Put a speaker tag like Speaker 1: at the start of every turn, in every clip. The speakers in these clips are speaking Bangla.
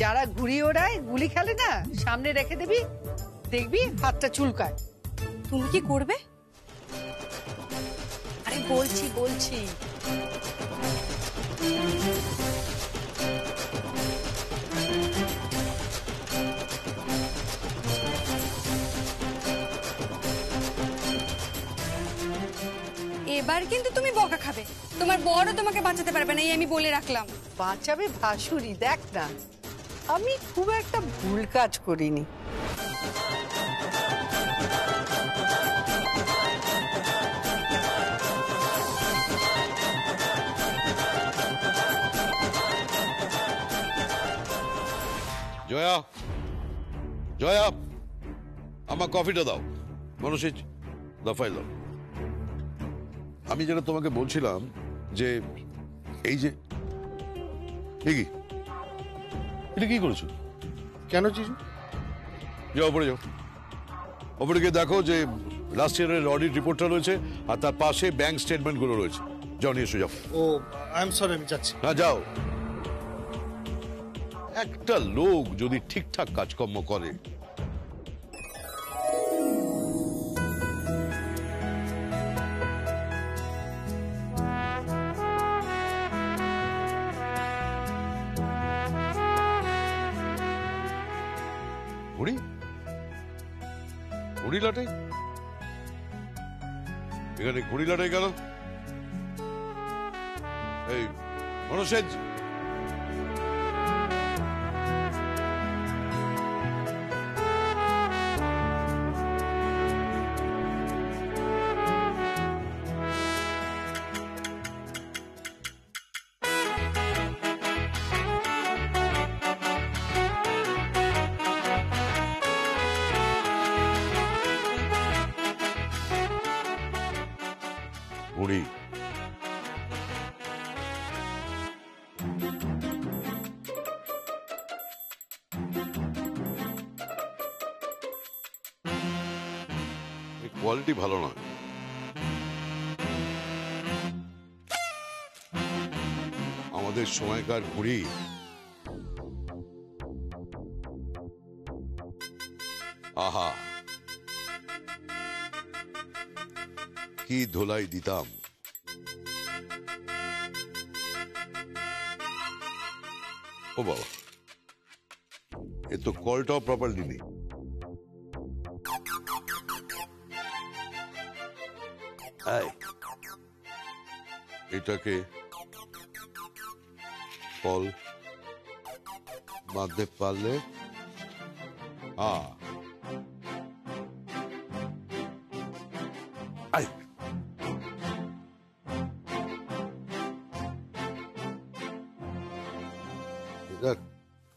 Speaker 1: যারা ঘুড়ি ওড়ায় গুলি খেলে না, সামনে রেখে দিবি, দেখবি হাতটা চুলকায়।
Speaker 2: তুমি কি করবে?
Speaker 1: আরে বলছি বলছি
Speaker 2: এবার কিন্তু তুমি বকা খাবে, তোমার বড় তোমাকে বাঁচাতে পারবে না, এই আমি বলে রাখলাম।
Speaker 1: বাঁচাবে ভাসুরি, দেখ না আমি খুব একটা ভুল কাজ করিনি।
Speaker 3: জয়া, জয়া, আমার কফিটা দাও। মানুষের দফায় দাও। আমি যেটা তোমাকে বলছিলাম যে এই যে কি এটা কি করেছো? কেন চিজু? যাও ওপরে, যাও ওপরে গিয়ে দেখো যে লাস্ট ইয়ারের অডিট রিপোর্টটা রয়েছে আর তার পাশে ব্যাংক স্টেটমেন্ট গুলো রয়েছে। যাও নিয়ে এসো, যাও।
Speaker 4: ও আই এম সরি, আমি যাচ্ছি।
Speaker 3: না যাও। একটা লোক যদি ঠিকঠাক কাজকর্ম করে, ঘুড়ি ঘুড়ি লাটে, এখানে ঘুড়ি লাটে গেল। এই মনোসেজ, ঘুড়ি কোয়ালিটি ভালো নয়। আমাদের সময়কার ঘুড়ি আহা কি ধোলাই দিতাম। ও বাবা, এ তো কলটাও প্রপারলি নেই। এটাকে কল বাঁধতে পারলে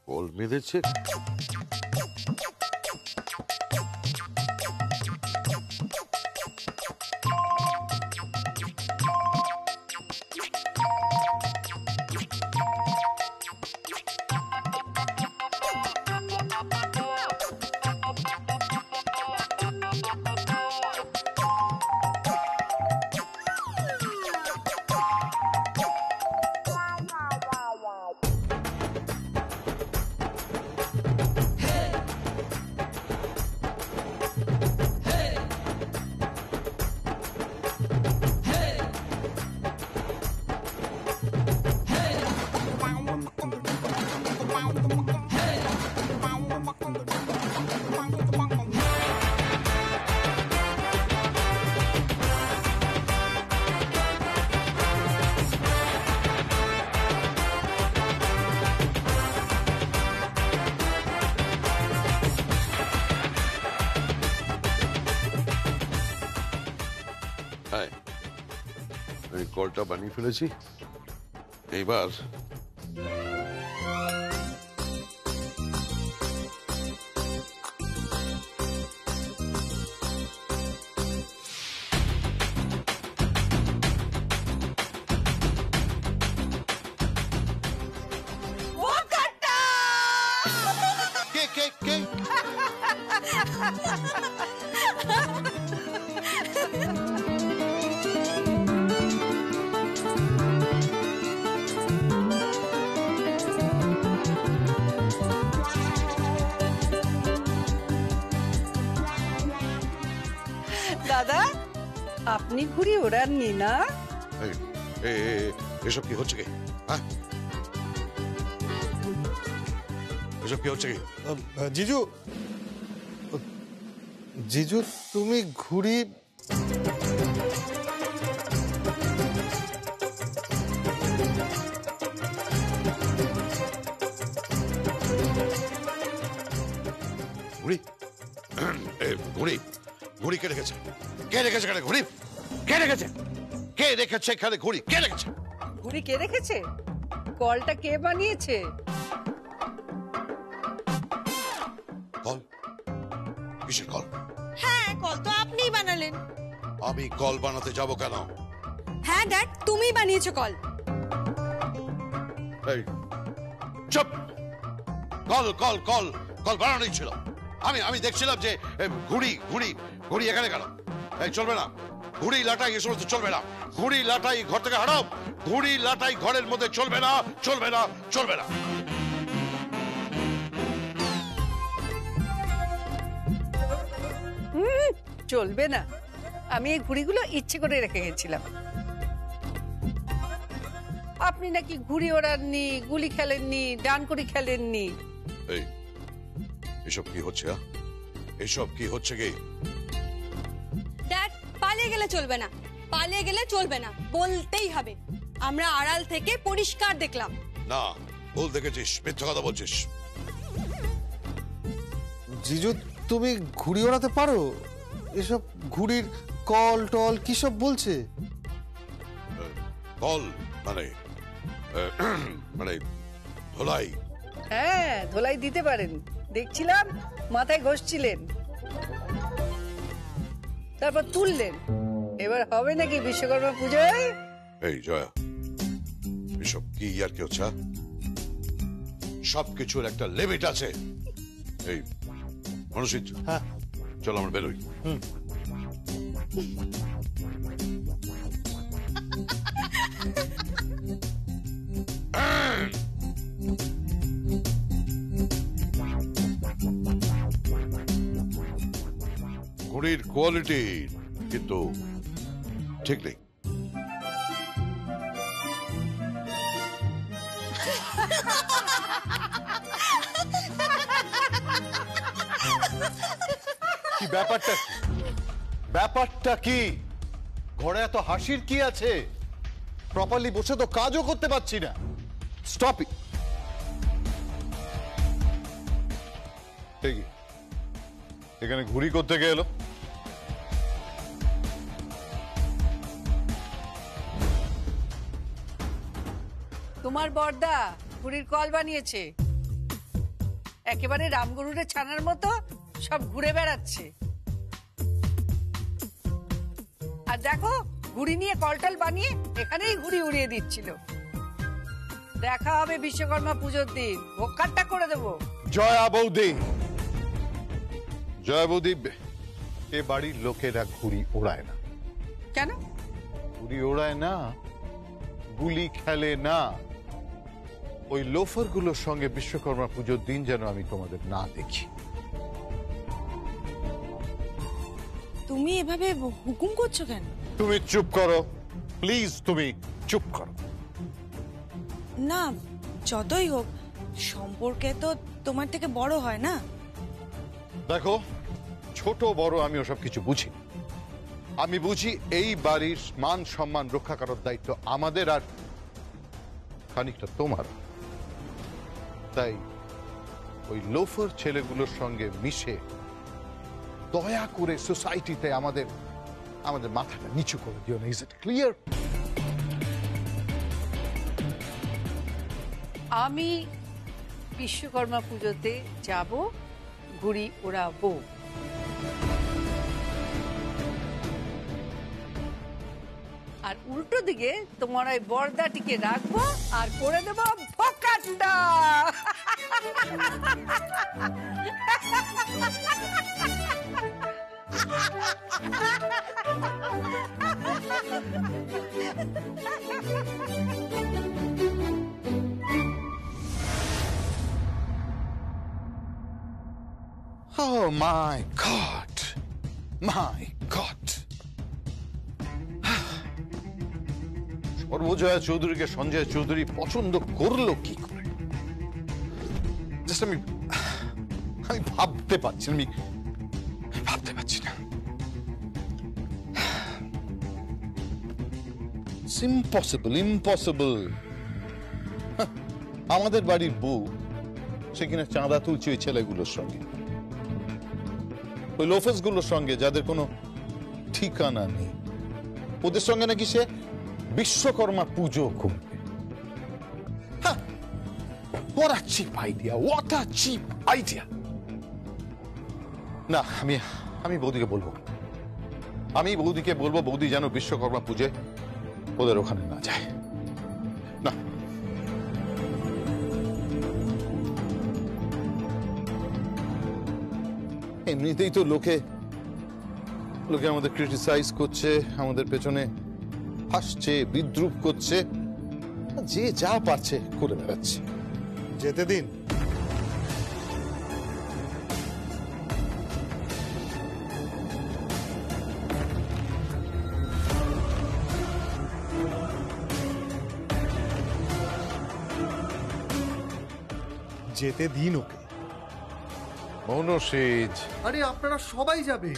Speaker 3: কল বেঁধেছে। কলটা বানিয়ে ফেলেছি। এইবার
Speaker 1: দাদা আপনি ঘুড়ি ওড়াননি না?
Speaker 3: এই, এসব কি হচ্ছে কি? হ্যাঁ, এসব কি হচ্ছে কি?
Speaker 4: জিজু জিজু তুমি ঘুড়ি
Speaker 3: ঘুড়ি ঘুড়ি ঘুড়ি কে রেখেছে? কে রেখেছে এখানে ঘুড়ি? কে রেখেছে? কে রেখেছে এখানে ঘুড়ি? কে রেখেছে?
Speaker 1: ঘুড়ি কে রেখেছে? কলটা কে বানিয়েছে?
Speaker 3: কল? কিসের কল?
Speaker 2: হ্যাঁ, কল তো আপনিই বানালেন।
Speaker 3: আমি কল বানাতে যাব কেন?
Speaker 2: হ্যাঁ ড্যাড, তুমিই বানিয়েছো কল।
Speaker 3: এই চুপ! কল কল কল কল বানানোই ছিল। আমি দেখছিলাম যে ঘুড়ি ঘুড়ি ঘুড়ি এখানে কেন? এই চলবে না, ঘুড়ি লাটাই এ সমস্ত চলবে না। ঘুড়ি লাটাই ঘর থেকে হারাও। ঘুড়ি লাটাই ঘরের মধ্যে চলবে না, চলবে না, চলবে না।
Speaker 1: চলবে না? আমি এই ঘুড়িগুলো ইচ্ছে করে রেখে গেছিলাম। আপনি নাকি ঘুড়ি ওড়াননি, গুলি খেলেননি, ডানকুড়ি খেলেননি।
Speaker 3: এই এসব কি হচ্ছে? এসব কি হচ্ছে কি?
Speaker 2: ড্যাড, পালিয়ে গেলে চলবে না, পালিয়ে গেলে চলবে না, বলতেই হবে। আমরা আড়াল থেকে পরিষ্কার দেখলাম।
Speaker 3: না, ভুল দেখেছিস, মিথ্যা কথা বলছিস।
Speaker 4: জিজু তুমি ঘুড়ি ওড়াতে পারো? এসব ঘুড়ির কল টল কি সব বলছে?
Speaker 3: কল মানে মানে ধোলাই।
Speaker 1: হ্যাঁ, ধোলাই দিতে পারেন, দেখছিলাম মাথায় ঘষছিলেন, তারপর তুললেন। এবার হবে নাকি বিশ্বকর্মা পুজোয়?
Speaker 3: এই জয়া, এসব কি আর কি হচ্ছে? সবকিছুর একটা লিমিট আছে। এই মনুষিত,
Speaker 4: হ্যাঁ
Speaker 3: চল আমরা বেরোই। ঘুড়ির কোয়ালিটি কিন্তু ঠিক নেই।
Speaker 5: কি ব্যাপারটা? ব্যাপারটা কি? ঘরে এত হাসির কি আছে? প্রপারলি বসে তো কাজও করতে পারছি না। Stop it. এখানে ঘুড়ি করতে গেল?
Speaker 1: তোমার বড়দা ঘুড়ির কল বানিয়েছে, একেবারে রামগরুরের ছানার মতো সব ঘুরে বেড়াচ্ছে। আর দেখো, ঘুড়ি নিয়ে কলটল বানিয়ে এখানেই ঘুড়ি উড়িয়ে দিচ্ছিল। দেখা হবে বিশ্বকর্মা পুজোর দিন, ভোক্কারটা করে দেবো।
Speaker 5: জয়া বৌদি, জয়া বৌদি, এ বাড়ির লোকেরা ঘুড়ি ওড়ায় না।
Speaker 1: কেন?
Speaker 5: ঘুড়ি ওড়ায় না, গুলি খেলে না। ওই লোফার গুলোর সঙ্গে বিশ্বকর্মা পুজোর দিন যেন আমি তোমাদের না দেখি।
Speaker 2: তুমি এভাবে হুকুম করছো কেন?
Speaker 5: তুমি চুপ করো প্লিজ, তুমি চুপ করো।
Speaker 2: না, যতই হোক সম্পর্কে তো তোমার থেকে বড় হয় না।
Speaker 5: দেখো, ছোট বড় আমি ওসব কিছু বুঝি না। আমি বুঝি এই বাড়ির মান সম্মান রক্ষা করার দায়িত্ব আমাদের, আর খানিকটা তোমার। তাই ওই লোফার ছেলেগুলোর সঙ্গে মিশে দয়া করে সোসাইটিতে আমাদের আমাদের মাথাটা নিচু করে দিও না। Is it clear?
Speaker 1: আমি বিশ্বকর্মা পুজোতে যাব, ঘুড়ি ওড়াবো। আর উল্টো দিকে তোমার ওই বর্দাটিকে রাখবো আর করে দেবো ভোকাটা।
Speaker 5: Oh my God! My God! Sarbajaya চৌধুরীকে সঞ্জয় চৌধুরী পছন্দ করলো কি করে? জাস্ট আমি ভাবতে পারছি না, আমি ভাবতে পারছি না। ইম্পসিবল। আমাদের বাড়ির বউ সে কিনা চাঁদা তুলছে ওই ছেলেগুলোর সঙ্গে, ওই লোফেস গুলোর সঙ্গে, যাদের কোনো ঠিকানা নেই। ওদের সঙ্গে নাকি সে বিশ্বকর্মা পুজো করবে। What a cheap idea! What a cheap idea! না, আমি বৌদিকে বলবো, বৌদি যেন বিশ্বকর্মা পুজোয় ওদের ওখানে না যায়। না, এমনিতেই তো লোকে আমাদের ক্রিটিসাইজ করছে, আমাদের পেছনে হাসছে, বিদ্রুপ করছে, যে যা পারছে করে বেড়াচ্ছে।
Speaker 4: যেতে দিন। যেতে দিন ওকে।
Speaker 5: মনোসেজ,
Speaker 4: আরে আপনারা সবাই যাবে।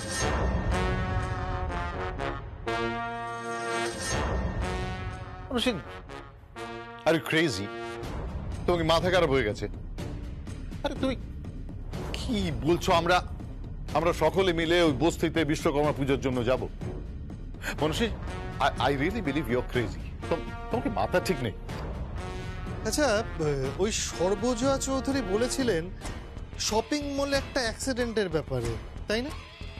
Speaker 5: আরে ক্রেজি, তোমাকে মাথা খারাপ হয়ে গেছে? আরে তুমি কি বলছো? আমরা সকলে মিলে ওই বস্তিতে বিশ্বকর্মা পুজোর জন্য যাব? Manushi, I really believe you are crazy. তোমাকে মাথা ঠিক নেই।
Speaker 4: আচ্ছা, ওই সর্বজয়া চৌধুরী বলেছিলেন শপিং মলে একটা অ্যাক্সিডেন্টের ব্যাপারে, তাই না?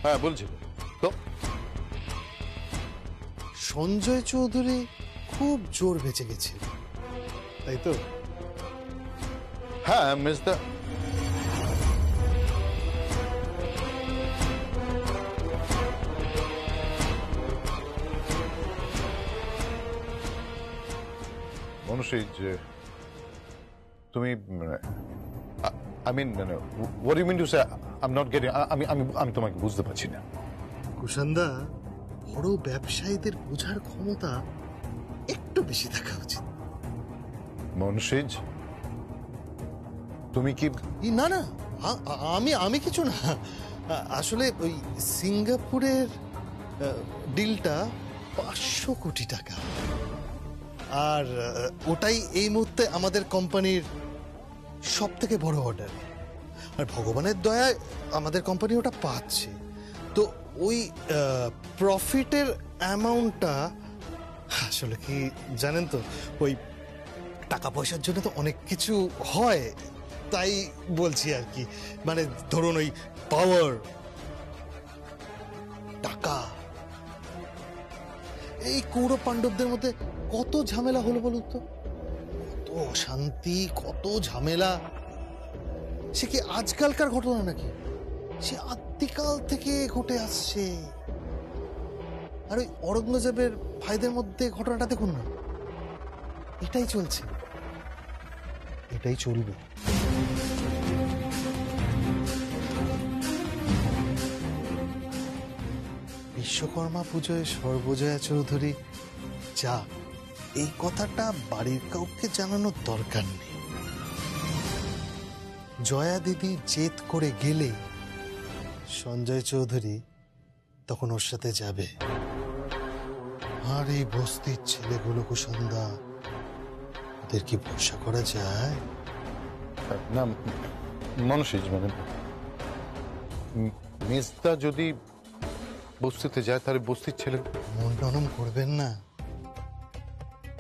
Speaker 5: হ্যাঁ, বলছিল তো।
Speaker 4: সঞ্জয় চৌধুরী খুব জোর বেঁচে গেছে, তাই তো?
Speaker 5: হ্যাঁ, মিস দা মনুষী, যে তুমি, I mean, what you mean to say? I am not getting. আমি তোমাকে বুঝতে পারছি না।
Speaker 4: কুষাণদা, বড় ব্যবসায়ীদের বোঝার ক্ষমতা একটু বেশি থাকা উচিত।
Speaker 5: মনুষীজ, তুমি কি?
Speaker 4: না না, আমি কিছু না। আসলে ওই সিঙ্গাপুরের ডিলটা 500 কোটি টাকা, আর ওটাই এই মুহূর্তে আমাদের কোম্পানির সব থেকে বড় অর্ডার। আর ভগবানের দয়ায় আমাদের কোম্পানি ওটা পাচ্ছে। তো ওই প্রফিটের অ্যামাউন্টটা আসলে কি জানেন তো, ওই টাকা পয়সার জন্য তো অনেক কিছু হয়, তাই বলছি আর কি। মানে ধরুন ওই পাওয়ার, টাকা, এই কৌরব পাণ্ডবদের মধ্যে কত ঝামেলা হলো বলুন তো, কত অশান্তি, কত ঝামেলা। সে কি আজকালকার ঘটনা নাকি? সে আদিকাল থেকে ঘটে আসছে। আর ওই অরঙ্গজেবের ভাইদের মধ্যে ঘটনাটা দেখুন না, এটাই চলছে, এটাই চলবে। বিশ্বকর্মা পুজোয় সর্বজয়া চৌধুরী যা, এই কথাটা বাড়ির কাউকে জানানোর দরকার নেই। জয়া দিদি জেদ করে গেলে সঞ্জয় চৌধুরী তখন ওর সাথে যাবে। আর এই বস্তির ছেলেগুলো কুসন্দা, ওদের কি ভরসা করা যায়?
Speaker 5: না মনুষীজ, মানে মেজদা যদি বস্তিতে যায়, তাহলে বস্তির ছেলে
Speaker 4: মন নরম করবেন না।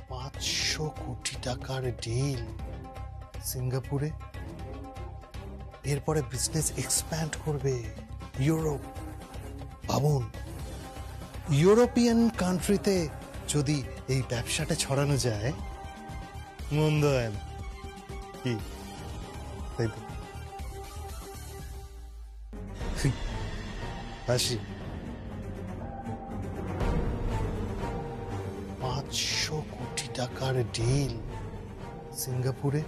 Speaker 4: 500 কোটি টাকার ডিল সিঙ্গাপুরে, এরপরে বিজনেস এক্সপ্যান্ড করবে ইউরোপ। ভাবুন, ইউরোপিয়ান কান্ট্রিতে যদি এই ব্যবসাটা ছড়ানো যায়, মন্দ হয় না কি? তাই তো? হাসি। 500 কোটি টাকার ডিল সিঙ্গাপুরে,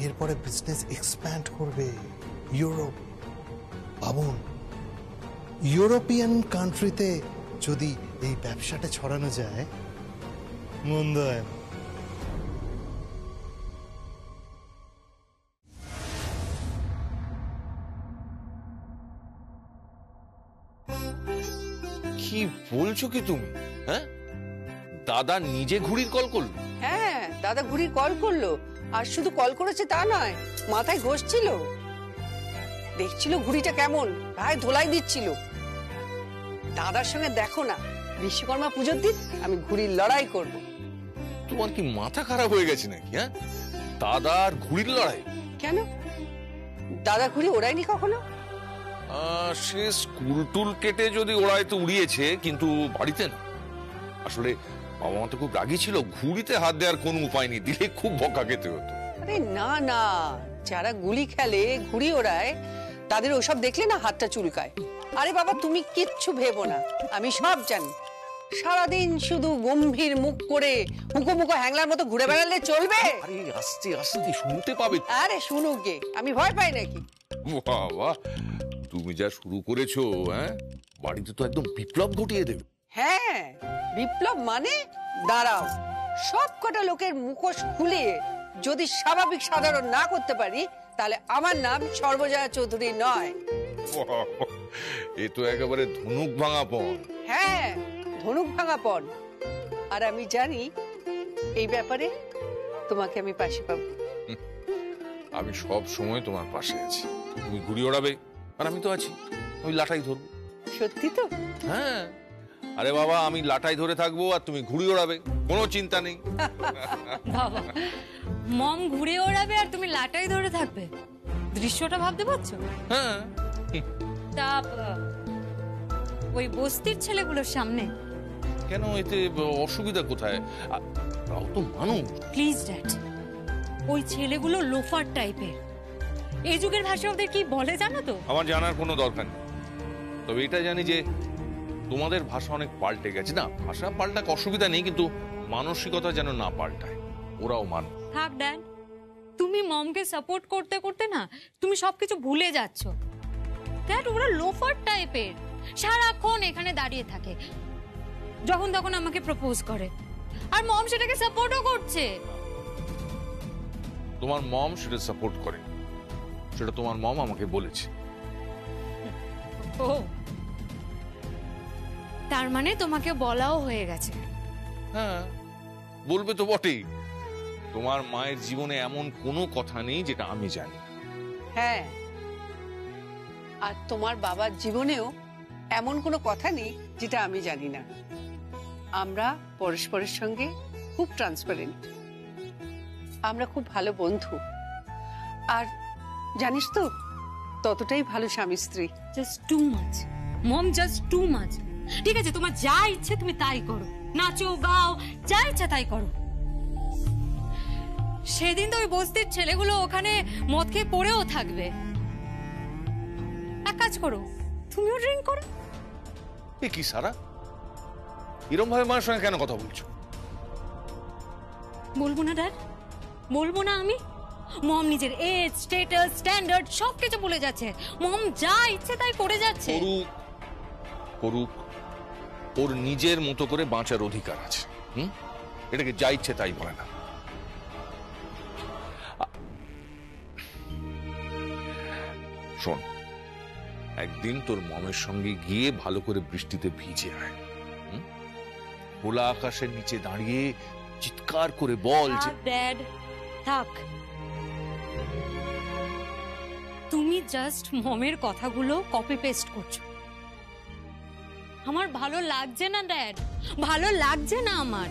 Speaker 4: এরপরে বিজনেস এক্সপ্যান্ড করবে ইউরোপ। ভাবুন, ইউরোপিয়ান কান্ট্রিতে যদি এই ব্যবসাটা ছড়ানো যায়, মন্দ হয় না।
Speaker 6: কি বলছো কি তুমি? হ্যাঁ, দাদা নিজে ঘুড়ির কল করলো?
Speaker 1: হ্যাঁ, দাদা ঘুড়ি কল করলো। আর শুধু কল করেছে তা নয়, মাথায় ঘষছিল, দেখছিল ঘুড়িটা কেমন, গায়ে ধোলাই দিচ্ছিল। দাদার সঙ্গে দেখো না, বিশ্বকর্মা পুজোর দিন আমি ঘুড়ির লড়াই করব।
Speaker 6: তোমার কি মাথা খারাপ হয়ে গেছে নাকি? হ্যাঁ, দাদা আর ঘুড়ির লড়াই?
Speaker 1: কেন, দাদা ঘুড়ি ওড়ায়নি কখনো?
Speaker 6: সে স্কুল টুল কেটে যদি ওড়ায় তো উড়িয়েছে, কিন্তু বাড়িতে না। আসলে বাবা মা তো খুব রাগী ছিল, ঘুড়িতে হাত দেওয়ার কোনো উপায় নেই, দিলে খুব বকা খেতে হতো।
Speaker 1: আরে না না, যারা গুলি খেলে, ঘুড়ি ওড়ায়, তাদের ওসব দেখলে না হাতটা চুলকায়। আরে বাবা, তুমি কিচ্ছু ভেবো না, আমি সব জানি। সারাদিন শুধু গম্ভীর মুখ করে মুখো মুখো হ্যাংলার মতো ঘুরে বেড়ালে চলবে?
Speaker 6: আরে আস্তে আস্তে শুনতে পাবে।
Speaker 1: আরে শুনুক গে, আমি ভয় পাই নাকি?
Speaker 6: বাবা, তুমি যা শুরু করেছো, হ্যাঁ, বাড়িতে তো একদম বিপ্লব ঘটিয়ে দেবে।
Speaker 1: হ্যাঁ, বিপ্লব মানে দাঁড়াও, সব কটা লোকের মুখোশ খুলে যদি স্বাভাবিক সাধারণ না করতে পারি, তাহলে আমার নাম সর্বজয়া চৌধুরী নয়।
Speaker 6: এ তো একেবারে ধনুক ভাঙাপন।
Speaker 1: হ্যাঁ, ধনুক ভাঙাপন। আর আমি জানি এই ব্যাপারে তোমাকে আমি পাশে পাবো।
Speaker 6: আমি সব সময় তোমার পাশে আছি। তুমি ঘুড়ি ওড়াবে আর আমি তো আছি, আমি লাটাই ধরবো।
Speaker 1: সত্যি তো?
Speaker 6: হ্যাঁ, আরে বাবা, আমি লাটাই ধরে থাকবো আর তুমি ঘুড়ি ওড়াবে, কোনো চিন্তা নেই।
Speaker 7: বাবা, মম ঘুরে ওড়াবে আর তুমি লাটাই ধরে থাকবে, দৃশ্যটা ভাবতে পারছো?
Speaker 6: হ্যাঁ।
Speaker 7: তা ওই বস্তির ছেলেগুলোর সামনে
Speaker 6: কেন, এতে অসুবিধা কোথায়? তাও তো মানুষ।
Speaker 7: প্লিজ ড্যাড, ওই ছেলেগুলো লোফার টাইপের। এই যুগের ভাষা ওদের কি বলে জানো তো?
Speaker 6: আমার জানার কোনো দরকার নেই, তবে এটা জানি যে তোমাদের ভাষা অনেক পাল্টে গেছে। না, ভাষা পাল্টাক অসুবিধা নেই, কিন্তু মানসিকতা যেন না পাল্টায়। ওরাও মানুষ।
Speaker 7: থাক ড্যাড, তুমি মমকে সাপোর্ট করতে করতে না তুমি সবকিছু ভুলে যাচ্ছ। ড্যাড, ওরা লোফার টাইপের, সারাক্ষণ এখানে দাঁড়িয়ে থাকে, যখন তখন আমাকে প্রপোজ করে, আর মম সেটাকে সাপোর্টও করছে।
Speaker 6: তোমার মম সেটা সাপোর্ট করে, সেটা তোমার মম আমাকে বলেছে।
Speaker 7: ও, তার মানে তোমাকে বলাও হয়ে গেছে?
Speaker 6: হ্যাঁ, বলবে তো বটেই। তোমার মায়ের জীবনে এমন কোনো কথা নেই যেটা আমি জানি।
Speaker 1: হ্যাঁ, আর তোমার বাবার জীবনেও এমন কোনো কথা নেই যেটা আমি জানি না। আমরা পরস্পরের সঙ্গে খুব ট্রান্সপারেন্ট, আমরা খুব ভালো বন্ধু, আর জানিস তো, ততটাই ভালো স্বামী স্ত্রী।
Speaker 7: জাস্ট টু মাচ মম, জাস্ট টু মাচ। ঠিক আছে, তোমার যা ইচ্ছে তুমি তাই করো, নাচো গাও, যা ইচ্ছা তাই করো। সেদিন তো ওই বস্তির ছেলেগুলো ওখানে মদ খেয়ে পড়েও থাকবে। এক কাজ করো, তুমিও ড্রিঙ্ক করো।
Speaker 6: এ কি সারা, এরকম ভাবে মায়ের সঙ্গে কেন কথা বলছো?
Speaker 7: বলবো না ড্যাড, বলবো না আমি? মম নিজের এজ, স্ট্যাটাস, স্ট্যান্ডার্ড সবকিছু ভুলে যাচ্ছে। মম যা ইচ্ছে তাই করে যাচ্ছে।
Speaker 6: করুক, করুক, ওর নিজের মতো করে বাঁচার অধিকার আছে। এটাকে যা ইচ্ছে তাই বলে না। শোন, একদিন তোর মমের সঙ্গে গিয়ে ভালো করে বৃষ্টিতে ভিজে আয়। খোলা আকাশের নিচে দাঁড়িয়ে চিৎকার করে বল যে,
Speaker 7: ড্যাড থাক, তুমি জাস্ট মমের কথাগুলো কপি পেস্ট করছো। আমার ভালো লাগছে না ড্যাড, ভালো লাগছে না আমার।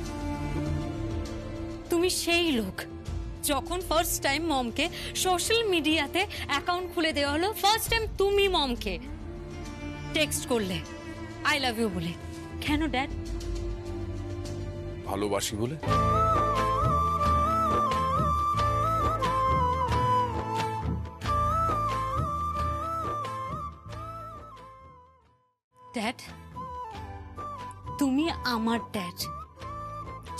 Speaker 7: তুমি সেই লোক, যখন ফার্স্ট টাইম মমকে সোশ্যাল মিডিয়াতে অ্যাকাউন্ট খুলে দেওয়া হলো, ফার্স্ট টাইম তুমি মমকে টেক্সট করলে আই লাভ ইউ বলে। কেন ড্যাড?
Speaker 6: ভালোবাসি বলে।
Speaker 7: ড্যাড, তুমি আমার ড্যাড,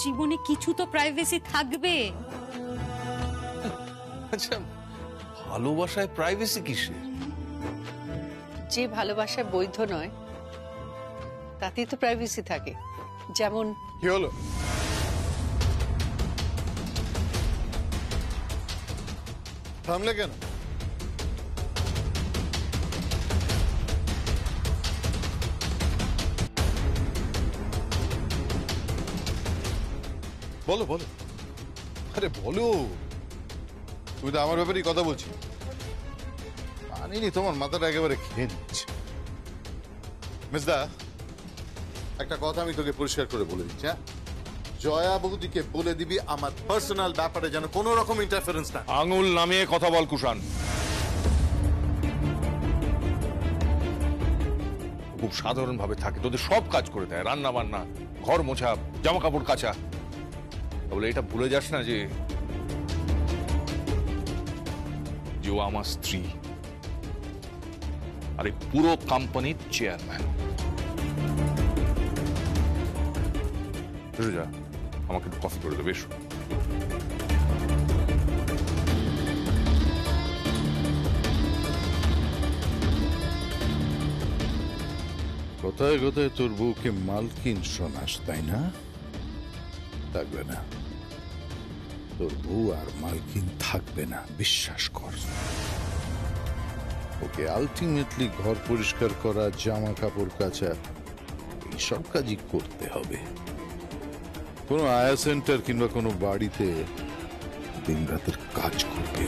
Speaker 7: জীবনে কিছু তো প্রাইভেসি থাকবে।
Speaker 6: আচ্ছা, ভালোবাসায় প্রাইভেসি কিসের?
Speaker 1: যে ভালোবাসা বৈধ নয় তাতে তো প্রাইভেসি থাকে। যেমন
Speaker 5: কি হলো? থামলে কেন? বলো বলো, আরে বলো। তুমি তো আমার ব্যাপারেই কথা বলছি। জানি তোমার মাথাটা একেবারে খেয়ে নিচ্ছে। মিসদা, একটা কথা আমি তোকে পরিষ্কার করে বলে দিচ্ছি, হ্যাঁ? জয়া বৌদিকে বলে দিবি আমার পার্সোনাল ব্যাপারে যেন কোনো রকম ইন্টারফারেন্স না।
Speaker 6: আঙুল নামিয়ে কথা বল কুষাণ। খুব সাধারণ ভাবে থাকে, তোদের সব কাজ করে দেয়, রান্না বান্না, ঘর মোছা, জামা কাপড় কাচা। বলে এটা ভুলে যাস না যে ও আমার স্ত্রী আর এই পুরো কোম্পানির চেয়ারম্যান। যা, আমাকে একটু কফি করে দেবে। এসো।
Speaker 5: কোথায় কোথায় তোর বউকে মালকিন শোনাস, তাই না? থাকবে না, তোর বউ আর মালকিন থাকবে না, বিশ্বাস কর। ওকে আলটিমেটলি ঘর পরিষ্কার করা, জামা কাপড় কাচা, এইসব কাজই করতে হবে। কোনো আয়া সেন্টার কিংবা কোনো বাড়িতে দিন রাতের কাজ করবে।